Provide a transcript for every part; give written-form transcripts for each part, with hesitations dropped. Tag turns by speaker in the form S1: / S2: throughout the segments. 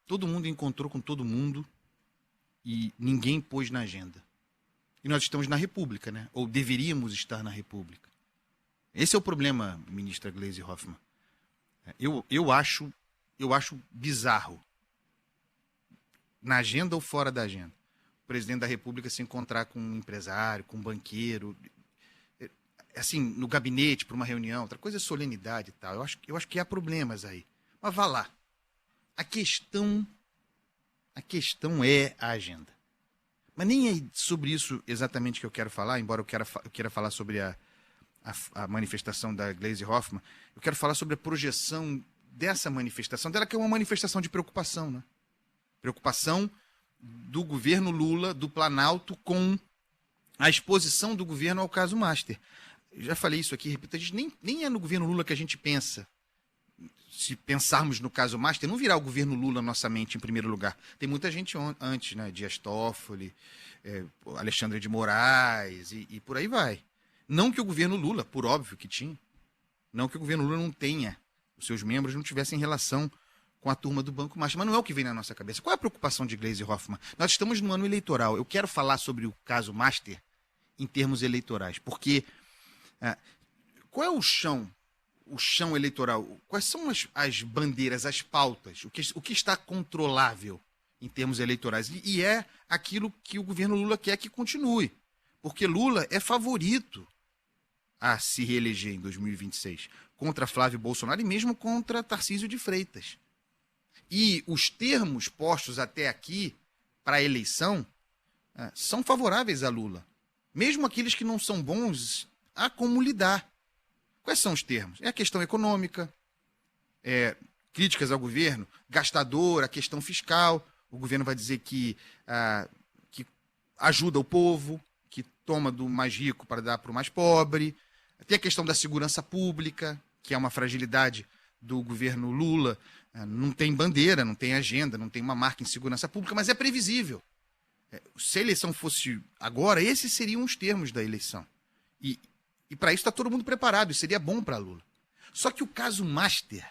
S1: todo mundo encontrou com todo mundo e ninguém pôs na agenda. E nós estamos na República, né? Ou deveríamos estar na República. Esse é o problema, ministra Gleisi Hoffmann. Eu acho bizarro, na agenda ou fora da agenda, o presidente da República se encontrar com um empresário, com um banqueiro, assim, no gabinete, para uma reunião. Outra coisa é solenidade e tal. Eu acho que há problemas aí. Mas vá lá. A questão é a agenda. Mas nem é sobre isso exatamente que eu quero falar, embora eu queira falar sobre a manifestação da Gleisi Hoffmann. Eu quero falar sobre a projeção dessa manifestação, dela que é uma manifestação de preocupação, né? Preocupação do governo Lula, do Planalto, com a exposição do governo ao caso Master. Eu já falei isso aqui, repito, a gente nem é no governo Lula que a gente pensa. Se pensarmos no caso Master, não virá o governo Lula na nossa mente em primeiro lugar. Tem muita gente antes, né? Dias Toffoli, Alexandre de Moraes e por aí vai. Não que o governo Lula, por óbvio que tinha, não que o governo Lula não tenha, os seus membros não tivessem relação com a turma do Banco Master, mas não é o que vem na nossa cabeça. Qual é a preocupação de Gleisi Hoffmann? Nós estamos no ano eleitoral. Eu quero falar sobre o caso Master em termos eleitorais, porque qual é o chão eleitoral? Quais são as bandeiras, as pautas? O que está controlável em termos eleitorais? E é aquilo que o governo Lula quer que continue, porque Lula é favorito a se reeleger em 2026 contra Flávio Bolsonaro e mesmo contra Tarcísio de Freitas. E os termos postos até aqui para a eleição são favoráveis a Lula. Mesmo aqueles que não são bons, há como lidar. Quais são os termos? É a questão econômica, críticas ao governo, gastador, a questão fiscal. O governo vai dizer que ajuda o povo, que toma do mais rico para dar para o mais pobre. Tem a questão da segurança pública, que é uma fragilidade do governo Lula. Não tem bandeira, não tem agenda, não tem uma marca em segurança pública, mas é previsível. Se a eleição fosse agora, esses seriam os termos da eleição. E para isso está todo mundo preparado, e seria bom para Lula. Só que o caso Master,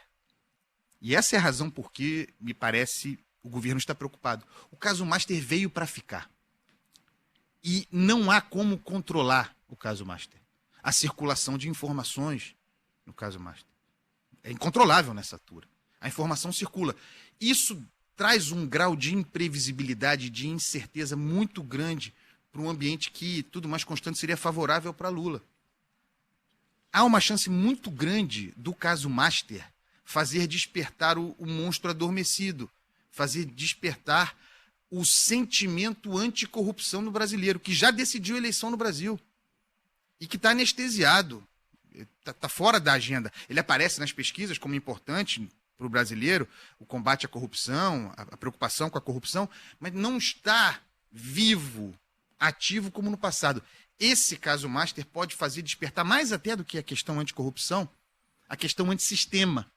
S1: e essa é a razão por que, me parece, o governo está preocupado. O caso Master veio para ficar. E não há como controlar o caso Master. A circulação de informações no caso Master. É incontrolável nessa altura. A informação circula. Isso traz um grau de imprevisibilidade, de incerteza muito grande para um ambiente que, tudo mais constante, seria favorável para Lula. Há uma chance muito grande do caso Master fazer despertar o monstro adormecido, fazer despertar o sentimento anticorrupção no brasileiro, que já decidiu a eleição no Brasil e que está anestesiado, está fora da agenda. Ele aparece nas pesquisas como importante para o brasileiro, o combate à corrupção, a preocupação com a corrupção, mas não está vivo, ativo como no passado. Esse caso Master pode fazer despertar mais até do que a questão anticorrupção, a questão antissistema,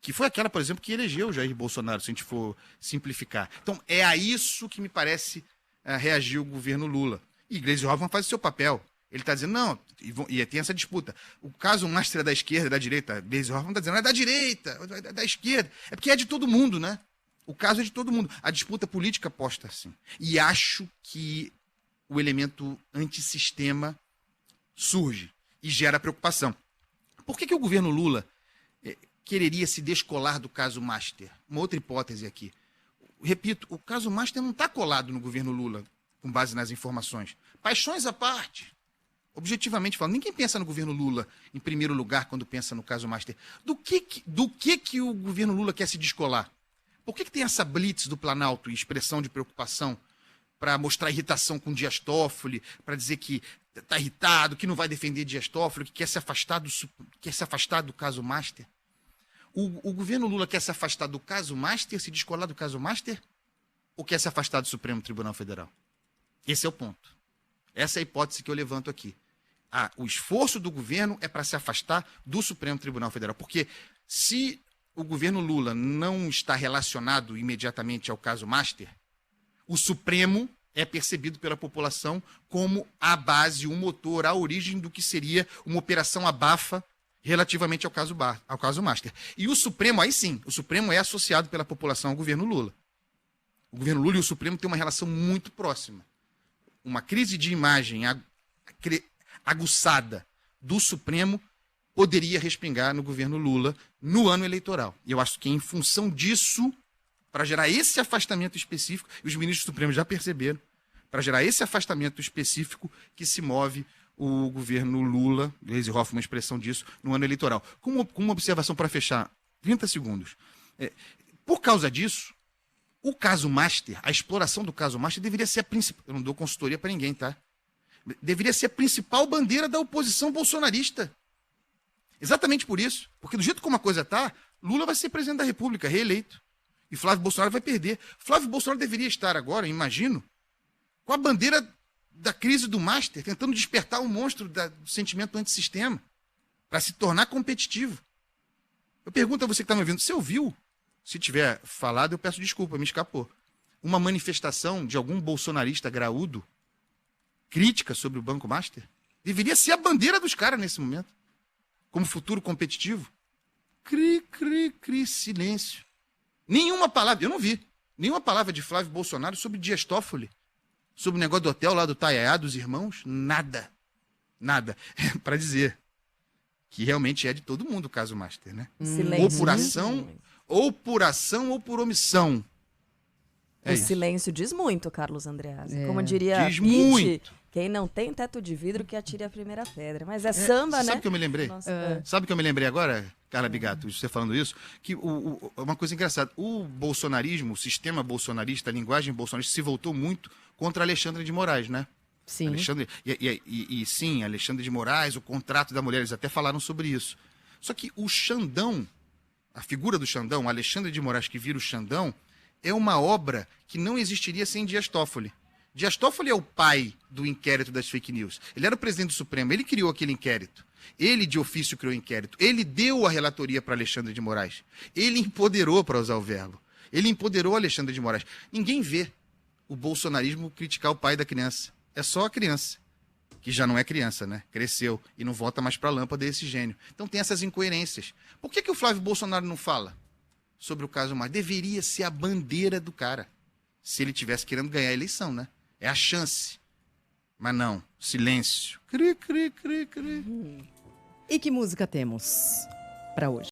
S1: que foi aquela, por exemplo, que elegeu o Jair Bolsonaro, se a gente for simplificar. Então, é a isso que me parece reagir o governo Lula. E Gleisi Hoffmann faz o seu papel. Ele está dizendo, não, e tem essa disputa. O caso Master é da esquerda, é da direita. Gleisi Hoffmann está dizendo, é da direita, é da esquerda. É porque é de todo mundo, né? O caso é de todo mundo. A disputa política posta assim. E acho que o elemento antissistema surge e gera preocupação. Por que o governo Lula quereria se descolar do caso Master? Uma outra hipótese aqui. Repito, o caso Master não está colado no governo Lula, com base nas informações. Paixões à parte. Objetivamente falando, ninguém pensa no governo Lula em primeiro lugar quando pensa no caso Master. Do que o governo Lula quer se descolar? Por que tem essa blitz do Planalto e expressão de preocupação para mostrar irritação com Dias Toffoli, para dizer que está irritado, que não vai defender Dias Toffoli, que quer se afastar do caso Master? O governo Lula quer se afastar do caso Master, se descolar do caso Master, ou quer se afastar do Supremo Tribunal Federal? Esse é o ponto. Essa é a hipótese que eu levanto aqui. O esforço do governo é para se afastar do Supremo Tribunal Federal, porque se o governo Lula não está relacionado imediatamente ao caso Master, o Supremo é percebido pela população como a base, o motor, a origem do que seria uma operação abafa relativamente ao caso Master. E o Supremo, aí sim, o Supremo é associado pela população ao governo Lula. O governo Lula e o Supremo têm uma relação muito próxima. Uma crise de imagem aguçada do Supremo poderia respingar no governo Lula no ano eleitoral. E eu acho que em função disso, para gerar esse afastamento específico, e os ministros do Supremo já perceberam, para gerar esse afastamento específico que se move o governo Lula, Gleisi Hoffmann, uma expressão disso, no ano eleitoral. Com uma observação para fechar, 30 segundos. Por causa disso, o caso Master, a exploração do caso Master deveria ser a principal. Eu não dou consultoria para ninguém, tá? Deveria ser a principal bandeira da oposição bolsonarista. Exatamente por isso. Porque do jeito como a coisa está, Lula vai ser presidente da República, reeleito. E Flávio Bolsonaro vai perder. Flávio Bolsonaro deveria estar agora, imagino, com a bandeira da crise do Master, tentando despertar o monstro do sentimento antissistema, para se tornar competitivo. Eu pergunto a você que está me ouvindo, você ouviu? Se tiver falado, eu peço desculpa, me escapou. Uma manifestação de algum bolsonarista graúdo, crítica sobre o Banco Master? Deveria ser a bandeira dos caras nesse momento, como futuro competitivo. Cri, cri, cri, silêncio. Nenhuma palavra, eu não vi, nenhuma palavra de Flávio Bolsonaro sobre Dias Toffoli, sobre o negócio do hotel lá do Taiaiá, dos irmãos, nada. Nada. Para dizer que realmente é de todo mundo o caso Master, né?
S2: Silêncio.
S1: Ou por ação ou por omissão.
S2: O silêncio diz muito, Carlos Andreasa. Como diria
S1: diz
S2: Pitty,
S1: muito.
S2: Quem não tem teto de vidro que atire a primeira pedra. Mas é samba, né?
S1: Sabe o que eu me lembrei? Sabe o que eu me lembrei agora, Carla Bigato, você falando isso? Que uma coisa engraçada, o bolsonarismo, o sistema bolsonarista, a linguagem bolsonarista se voltou muito contra Alexandre de Moraes, né?
S2: Sim.
S1: Sim, Alexandre de Moraes, o contrato da mulher, eles até falaram sobre isso. Só que o Xandão, a figura do Xandão, Alexandre de Moraes que vira o Xandão, é uma obra que não existiria sem Dias Toffoli. Dias Toffoli é o pai do inquérito das fake news. Ele era o presidente do Supremo, ele criou aquele inquérito. Ele, de ofício, criou o inquérito. Ele deu a relatoria para Alexandre de Moraes. Ele empoderou, para usar o verbo. Ele empoderou Alexandre de Moraes. Ninguém vê o bolsonarismo criticar o pai da criança. É só a criança, que já não é criança, né? Cresceu e não volta mais para a lâmpada desse gênio. Então tem essas incoerências. Por que o Flávio Bolsonaro não fala sobre o caso Master? Deveria ser a bandeira do cara, se ele tivesse querendo ganhar a eleição, né? É a chance. Mas não, silêncio. Cri, cri, cri, cri.
S3: E que música temos para hoje?